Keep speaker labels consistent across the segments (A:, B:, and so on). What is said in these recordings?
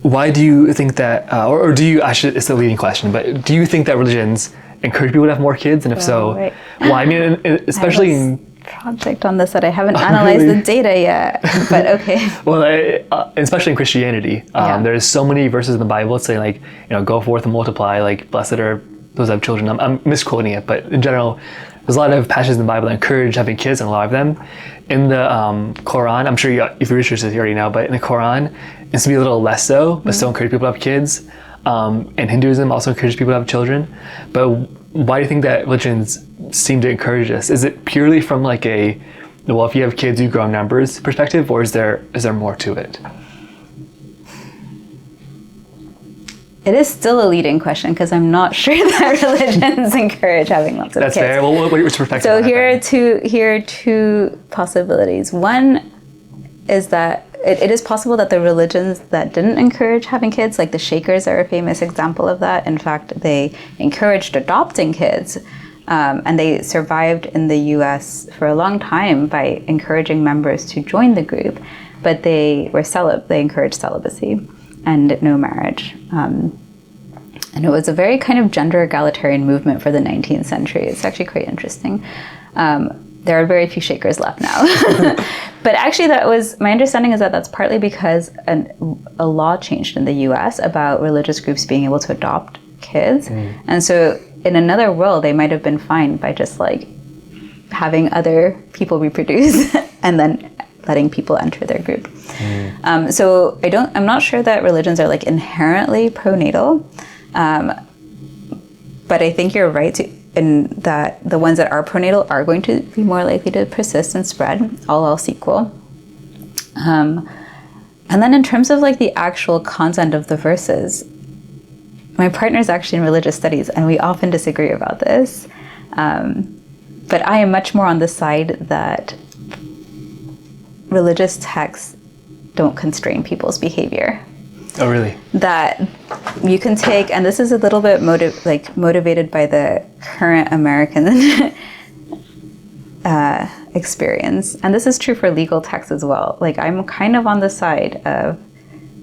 A: why do you think that, or do you, actually, it's a leading question, but do you think that religions encourage people to have more kids? And if so,
B: right.
A: why? I mean, especially in
B: project on this that I haven't analyzed
A: really?
B: the data yet, but okay.
A: Well, especially in Christianity, there's so many verses in the Bible saying like, go forth and multiply, like blessed are those that have children. I'm misquoting it, but in general, there's a lot of passages in the Bible that encourage having kids, and a lot of them. In the Quran, I'm sure if you research this, you already know, but in the Quran, it's to be a little less so, but still encourage people to have kids. And Hinduism also encourages people to have children. But why do you think that religions seem to encourage this? Is it purely from like if you have kids, you grow in numbers perspective, or is there more to it?
B: It is still a leading question because I'm not sure that religions encourage having lots of kids.
A: That's fair. Well, what's your perspective?
B: So here are two possibilities. One is that it is possible that the religions that didn't encourage having kids, like the Shakers are a famous example of that. In fact, they encouraged adopting kids, and they survived in the US for a long time by encouraging members to join the group, but they encouraged celibacy and no marriage. And it was a very kind of gender egalitarian movement for the 19th century. It's actually quite interesting. There are very few Shakers left now. But actually my understanding is that that's partly because a law changed in the US about religious groups being able to adopt kids. And so in another world, they might have been fine by just like having other people reproduce and then letting people enter their group. So I'm not sure that religions are like inherently pro-natal, but I think you're right in that the ones that are pro-natal are going to be more likely to persist and spread, all else equal. And then in terms of like the actual content of the verses, my partner is actually in religious studies, and we often disagree about this. But I am much more on the side that religious texts don't constrain people's behavior.
A: Oh, really?
B: That you can take, and this is a little bit motivated by the current American experience, and this is true for legal texts as well. Like, I'm kind of on the side of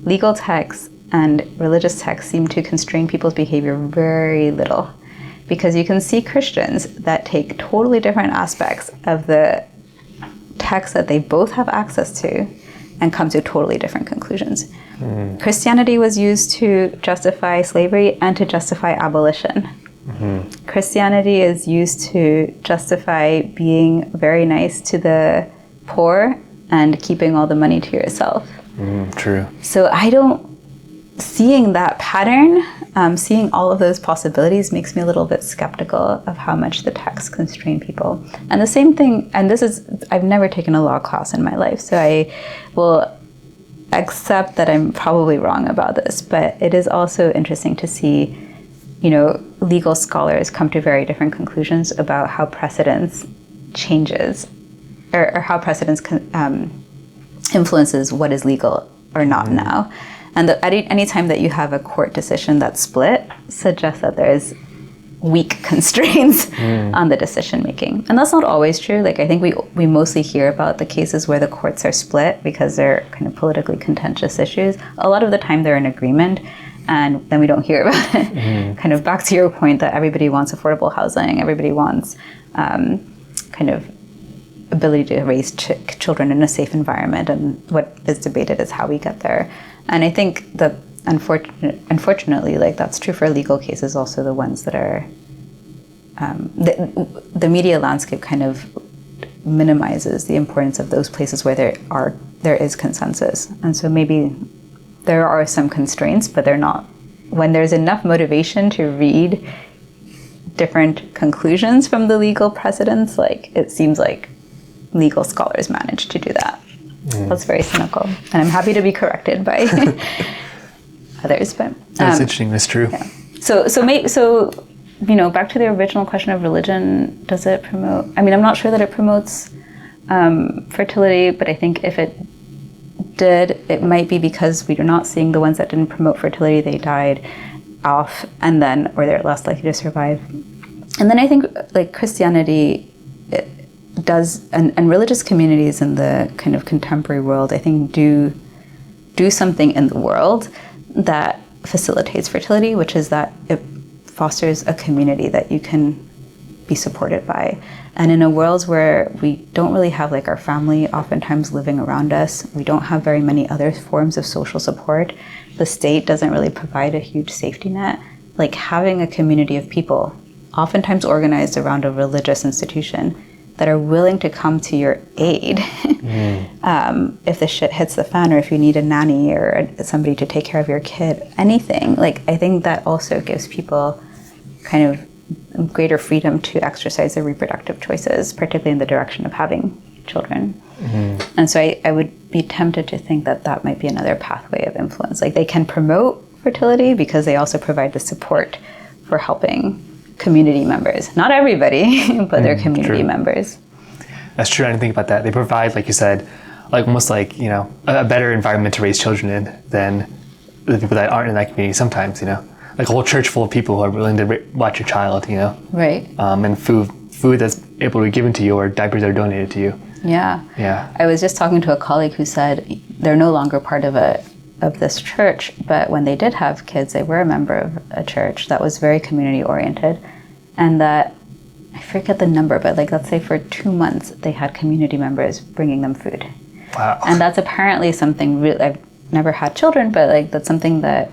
B: legal texts and religious texts seem to constrain people's behavior very little, because you can see Christians that take totally different aspects of the text that they both have access to and come to totally different conclusions. Christianity was used to justify slavery and to justify abolition. Christianity is used to justify being very nice to the poor and keeping all the money to yourself.
A: True.
B: So seeing that pattern, seeing all of those possibilities makes me a little bit skeptical of how much the texts constrain people. And the same thing, and I've never taken a law class in my life, so I will accept that I'm probably wrong about this, but it is also interesting to see, legal scholars come to very different conclusions about how precedence changes, or how precedence influences what is legal or not now. And any time that you have a court decision that's split suggests that there is weak constraints on the decision making. And that's not always true. Like, I think we mostly hear about the cases where the courts are split because they're kind of politically contentious issues. A lot of the time they're in agreement, and then we don't hear about it. Kind of back to your point that everybody wants affordable housing, everybody wants kind of ability to raise children in a safe environment, and what is debated is how we get there. And I think that unfortunately, like, that's true for legal cases, also the ones that are the media landscape kind of minimizes the importance of those places where there is consensus. And so maybe there are some constraints, but they're not. When there's enough motivation to read different conclusions from the legal precedents, like, it seems like legal scholars manage to do that. That's very cynical, and I'm happy to be corrected by others. But
A: that's interesting. That's true.
B: Yeah. So back to the original question of religion. Does it promote? I mean, I'm not sure that it promotes fertility, but I think if it did, it might be because we are not seeing the ones that didn't promote fertility. They died off, or they're less likely to survive. And then I think, like, Christianity does, and religious communities in the kind of contemporary world, I think do something in the world that facilitates fertility, which is that it fosters a community that you can be supported by. And in a world where we don't really have like our family oftentimes living around us, we don't have very many other forms of social support, the state doesn't really provide a huge safety net, like having a community of people, oftentimes organized around a religious institution, that are willing to come to your aid if the shit hits the fan, or if you need a nanny or somebody to take care of your kid, anything. Like, I think that also gives people kind of greater freedom to exercise their reproductive choices, particularly in the direction of having children. And so I would be tempted to think that that might be another pathway of influence. Like, they can promote fertility because they also provide the support for helping community members. Not everybody, but their community members.
A: That's true. I didn't think about that. They provide, like you said, like almost like, you know, a better environment to raise children in than the people that aren't in that community sometimes, you know. Like a whole church full of people who are willing to watch your child, you know.
B: Right.
A: And food that's able to be given to you, or diapers that are donated to you.
B: Yeah. I was just talking to a colleague who said they're no longer part of this church, but when they did have kids, they were a member of a church that was very community oriented, and that, I forget the number, but like, let's say for 2 months they had community members bringing them food.
A: Wow.
B: And that's apparently something I've never had children, but like, that's something that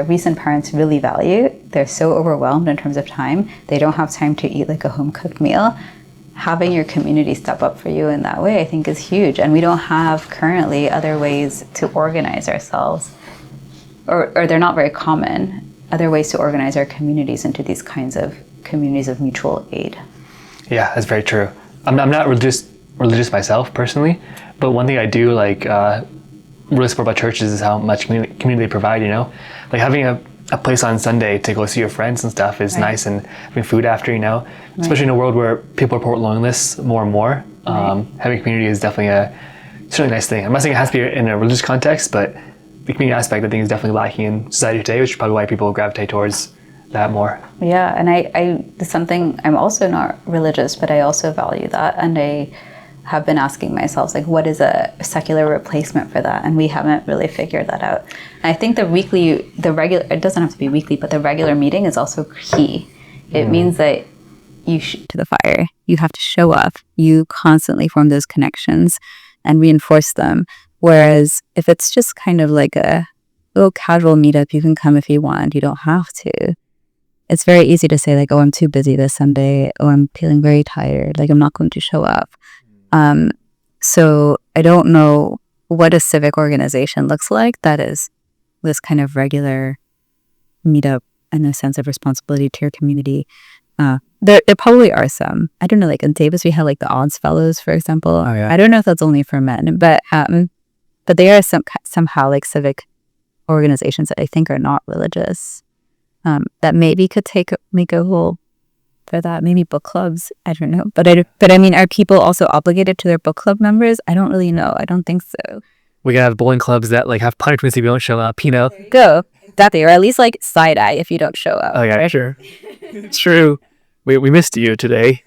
B: recent parents really value. They're so overwhelmed in terms of time, they don't have time to eat like a home cooked meal. Having your community step up for you in that way, I think, is huge. And we don't have currently other ways to organize ourselves, or they're not very common, other ways to organize our communities into these kinds of communities of mutual aid. Yeah,
A: that's very true. I'm not religious myself personally, but one thing I do like really support about churches is how much community they provide, you know? Like having a place on Sunday to go see your friends and stuff is nice, and having food after, you know, especially in a world where people report loneliness more and more. Having community is definitely certainly a nice thing. I'm not saying it has to be in a religious context, but the community aspect I think is definitely lacking in society today, which is probably why people gravitate towards that more.
B: Yeah, and it's something, I'm also not religious, but I also value that, and I have been asking myself, like, what is a secular replacement for that? And we haven't really figured that out. And I think the regular, it doesn't have to be weekly, but the regular meeting is also key. It means that you to the fire, you have to show up, you constantly form those connections and reinforce them. Whereas if it's just kind of like a little casual meetup, you can come if you want, you don't have to. It's very easy to say like, oh, I'm too busy this Sunday, oh, I'm feeling very tired, like I'm not going to show up. So I don't know what a civic organization looks like that is this kind of regular meetup and a sense of responsibility to your community. There probably are some. I don't know, like in Davis we have like the Odds Fellows, for example.
A: Oh, yeah.
B: I don't know if that's only for men, but they are somehow like civic organizations that I think are not religious, that maybe could make a role for that. Maybe book clubs, I don't know. But I mean, are people also obligated to their book club members? I don't really know. I don't think so.
A: We can have bowling clubs that like have punishments if you don't show up, you know?
B: Go. Or at least like side eye if you don't show up.
A: Oh yeah, sure. It's true. We missed you today.